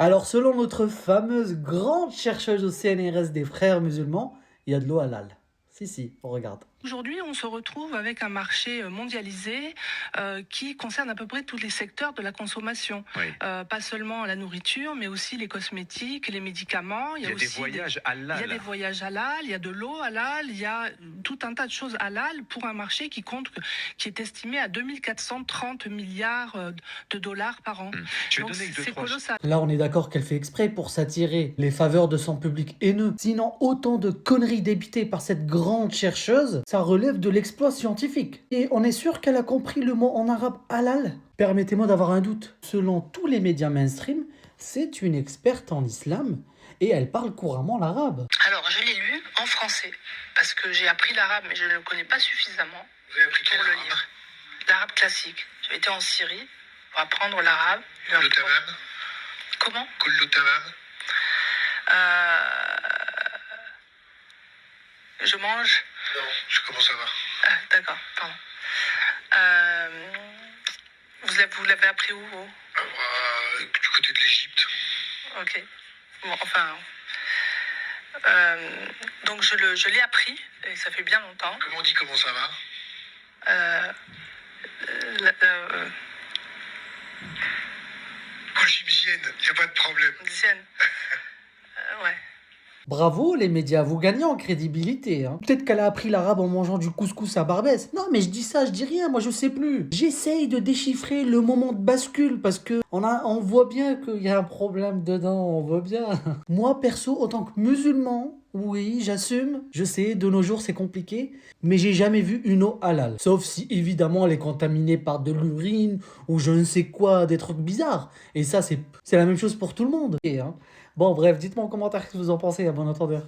Alors, selon notre fameuse grande chercheuse au CNRS des frères musulmans, il y a de l'eau halal. Si, on regarde. Aujourd'hui, on se retrouve avec un marché mondialisé qui concerne à peu près tous les secteurs de la consommation. Oui. Pas seulement la nourriture, mais aussi les cosmétiques, les médicaments. Il y a des aussi voyages il y a des halal. voyages halal, il y a de l'eau halal, il y a tout un tas de choses halal pour un marché qui est estimé à 2430 milliards de dollars par an. Je vais Donc donner que deux, c'est trois. colossal. Là, on est d'accord qu'elle fait exprès pour s'attirer les faveurs de son public haineux. Sinon, autant de conneries débitées par cette grande chercheuse, ça relève de l'exploit scientifique. Et on est sûr qu'elle a compris le mot en arabe halal. Permettez-moi d'avoir un doute. Selon tous les médias mainstream, c'est une experte en islam et elle parle couramment l'arabe. Alors, je l'ai lu en français, parce que j'ai appris l'arabe, mais je ne le connais pas suffisamment Vous avez appris quel pour le arabe? lire. L'arabe classique. J'avais été en Syrie pour apprendre l'arabe. Le tamam? Comment Kullu tamam? Je mange. Non, je commence à voir. Ah, d'accord, pardon. Vous l'avez appris où, vous? Du côté de l'Égypte. Ok. Bon, enfin. Donc je l'ai appris, et ça fait bien longtemps. Comment on dit comment ça va? Égyptienne, y a pas de problème. Dizaine. Ouais. Bravo les médias, vous gagnez en crédibilité. Hein. Peut-être qu'elle a appris l'arabe en mangeant du couscous à Barbès. Non mais je dis ça, je dis rien, moi je sais plus. J'essaye de déchiffrer le moment de bascule parce que on voit bien qu'il y a un problème dedans, on voit bien. Moi perso, en tant que musulman, oui j'assume, je sais, de nos jours c'est compliqué, mais j'ai jamais vu une eau halal. Sauf si évidemment elle est contaminée par de l'urine ou je ne sais quoi, des trucs bizarres. Et ça c'est la même chose pour tout le monde. Bon, bref, dites-moi en commentaire ce que vous en pensez, à bon entendeur.